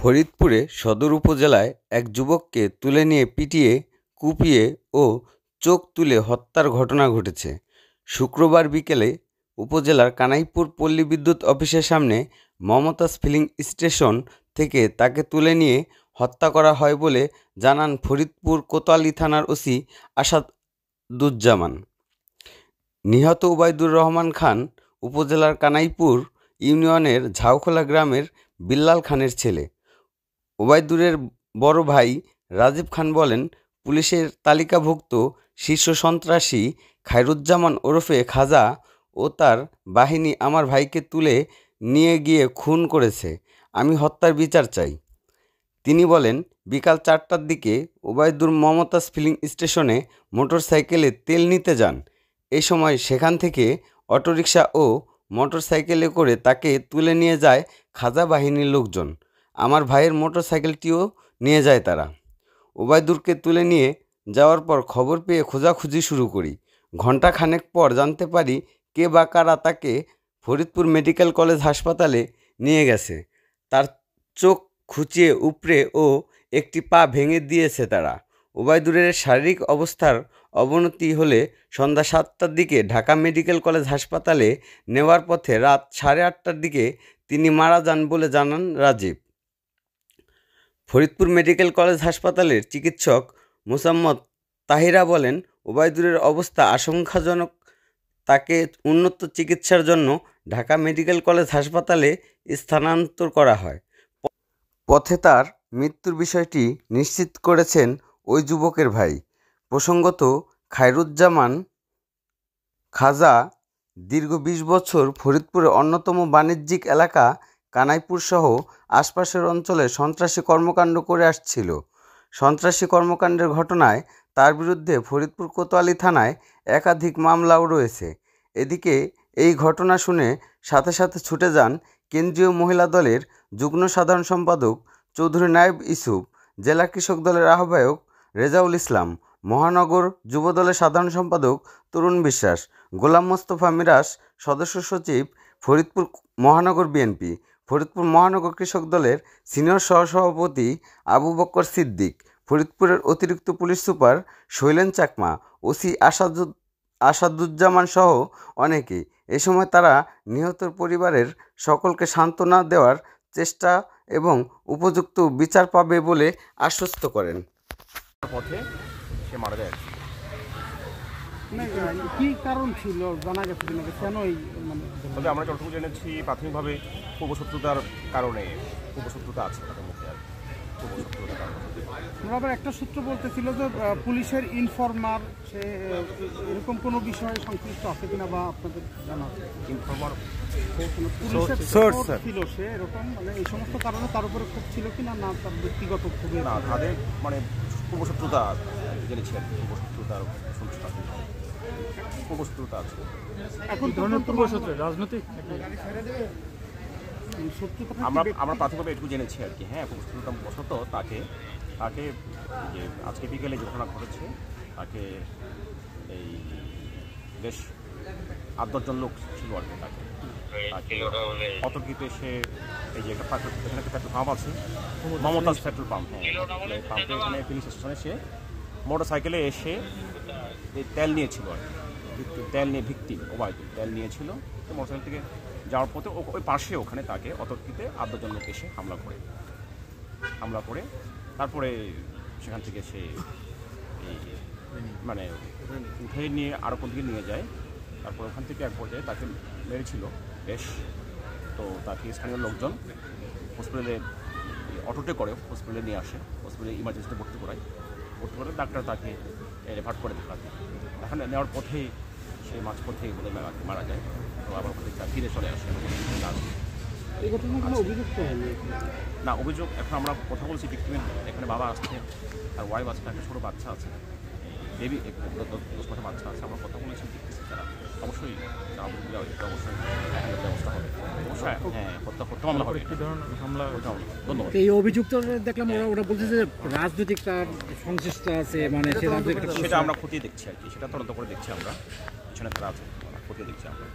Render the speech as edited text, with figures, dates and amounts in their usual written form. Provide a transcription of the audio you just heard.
ফরিদপুরে সদর উপজেলায় এক যুবককে তুলে নিয়ে পিটিয়ে, কুপিয়ে ও চোখ তুলে হত্যার ঘটনা ঘটেছে। শুক্রবার বিকেলে উপজেলার কানাইপুর পল্লী বিদ্যুৎ অফিসের সামনে মমতাজ ফিলিং স্টেশন থেকে তাকে তুলে নিয়ে হত্যা করা হয় বলে জানান ফরিদপুর কোতোয়ালী থানার ওসি আসাদুজ্জামান। নিহত ওবায়দুর রহমান খান উপজেলার কানাইপুর ইউনিয়নের ঝাউখোলা গ্রামের বিল্লাল খানের ছেলে। ওবায়দুরের বড় ভাই রাজীব খান বলেন, পুলিশের তালিকাভুক্ত শীর্ষ সন্ত্রাসী খায়রুজ্জামান ওরফে খাজা ও তার বাহিনী আমার ভাইকে তুলে নিয়ে গিয়ে খুন করেছে। আমি হত্যার বিচার চাই। তিনি বলেন, বিকাল 4টার দিকে ওবায়দুর মমতাজ ফিলিং স্টেশনে মোটরসাইকেলে তেল নিতে যান। এই সময় সেখান থেকে অটোরিকশা ও মোটরসাইকেলে করে তাকে তুলে নিয়ে যায় খাজা বাহিনীর লোকজন। আমার ভাইয়ের মোটরসাইকেলটিও নিয়ে যায় তারা। ওবায়দুরকে তুলে নিয়ে যাওয়ার পর খবর পেয়ে খোঁজাখুঁজি শুরু করি। ঘণ্টাখানেক পর জানতে পারি কে বা কারা তাকে ফরিদপুর মেডিকেল কলেজ হাসপাতালে নিয়ে গেছে। তার চোখ খুঁচিয়ে উপড়ে ও একটি পা ভেঙে দিয়েছে তারা। ওবায়দুরের শারীরিক অবস্থার অবনতি হলে সন্ধ্যা 7টার দিকে ঢাকা মেডিকেল কলেজ হাসপাতালে নেওয়ার পথে রাত 8:30টার দিকে তিনি মারা যান বলে জানান রাজীব। ফরিদপুর মেডিকেল কলেজ হাসপাতালের চিকিৎসক মোসাম্মদ তাহিরা বলেন, ওবায়দুরের অবস্থা আশঙ্কাজনক। তাকে উন্নত চিকিৎসার জন্য ঢাকা মেডিকেল কলেজ হাসপাতালে স্থানান্তর করা হয়। পথে তার মৃত্যুর বিষয়টি নিশ্চিত করেছেন ওই যুবকের ভাই। প্রসঙ্গত, খায়রুজ্জামান খাজা দীর্ঘ 20 বছর ফরিদপুরের অন্যতম বাণিজ্যিক এলাকা কানাইপুর সহ আশপাশের অঞ্চলে সন্ত্রাসী কর্মকাণ্ড করে আসছিল। সন্ত্রাসী কর্মকাণ্ডের ঘটনায় তার বিরুদ্ধে ফরিদপুর কোতোয়ালী থানায় একাধিক মামলাও রয়েছে। এদিকে এই ঘটনা শুনে সাথে সাথে ছুটে যান কেন্দ্রীয় মহিলা দলের যুগ্ম সাধারণ সম্পাদক চৌধুরী নায়েব ইউসুফ, জেলা কৃষক দলের আহ্বায়ক রেজাউল ইসলাম, মহানগর যুব দলের সাধারণ সম্পাদক তরুণ বিশ্বাস, গোলাম মোস্তফা মিরাজ, সদস্য সচিব ফরিদপুর মহানগর বিএনপি, ফরিদপুর মহানগর কৃষক দলের সিনিয়র সহসভাপতি আবু বক্কর সিদ্দিক, ফরিদপুরের অতিরিক্ত police super Shailen Chakma, OC Asaduzzaman সহ অনেকে। এ সময় তারা নিহতর পরিবারের সকলকে সান্ত্বনা দেওয়ার চেষ্টা এবং উপযুক্ত বিচার পাবে বলে আশ্বস্ত করেন। পথে সে মারা যায়। কি কারণ ছিল জানা গেছে কিনা, কেন এই তবে আমরা যতটুকু জেনেছি প্রাথমিকভাবে পূর্বশত্রুতার কারণে পূর্বশত্রুতা আছে তাদের মধ্যে। আর পূর্বশত্রুতার কারণে আবার একটা সূত্র বলতেছিল যে পুলিশের ইনফরমার সে এরকম কোনো বিষয়ে সংশ্লিষ্ট আছে কিনা বা আপনাদের জানা আছে? ইনফরমার পুলিশের ছিল সে এরকম, মানে এই সমস্ত কারণে তার উপরে ক্ষোভ ছিল কিনা, না তার ব্যক্তিগত ক্ষোভে? না, তাদের মানে পূর্বশত্রুতা জেনেছি আর কি। পূর্বশত্রুতা আছে। এখন ধরনের পূর্বশত্রু রাজনৈতিক আমরা প্রাথমিকভাবে এটুকু জেনেছি আর কি। হ্যাঁ, পূর্বশত্রুতা বশত তাকে যে আজকে বিকেলে যে ঘটনা ঘটেছে তাকে এই বেশ 8-10 জন লোক ছিল আর কি। তাকে অতর্কিত এসে এই যে একটা এখানে একটা পেট্রোল পাম্প আছে, মমতাজ পেট্রোল পাম্প, হ্যাঁ, পাম্পে এখানে ফিলিং স্টেশনে সে মোটর সাইকেলে এসে তেল নিয়েছিল আর কি। তেল নিয়ে ভিক্টিম ওবায়দুর তেল নিয়েছিল। তো মোটরসাইকেল থেকে যাওয়ার পথে ওই পাশে ওখানে তাকে অতর্কিতে 8-10 জন লোক এসে হামলা করে তারপরে সেখান থেকে সে এই মানে উঠে নিয়ে আরও কোন দিকে নিয়ে যায়। তারপর ওখান থেকে এক পর্যায়ে তাকে মেরেছিল বেশ। তো তাকে স্থানীয় লোকজন হসপিটালে অটোতে করে হসপিটালে নিয়ে আসে। হসপিটালে ইমার্জেন্সিতে ভর্তি করে ডাক্তার তাকে রেফার করে থাকে। এখন নেওয়ার পথেই সে মাঝপথেই বলে মারা যায়। তো আবার ওখান থেকে ফিরে চলে আসে। না, অভিযোগ এখন আমরা কথা বলছি ভিক্টিমের এখানে বাবা আসছে, আর ওয়াইফ আসছে, একটা ছোটো বাচ্চা আছে, বেবি 10 মাসের বাচ্চা আছে। আমরা কথা বলেছি তারা অবশ্যই অবশ্যই ব্যবস্থা হবে। অবশ্যই হ্যাঁ, হত্যা মামলা হবে। ধন্যবাদ। এই অভিযুক্ত দেখলাম ওরা বলছে যে রাজনৈতিক তার সংশ্লিষ্ট আছে, মানে সেটা আমরা খতিয়ে দেখছি আর কি। সেটা তদন্ত করে দেখছি আমরা, পিছনে তারা আছে খতিয়ে দেখছি আমরা।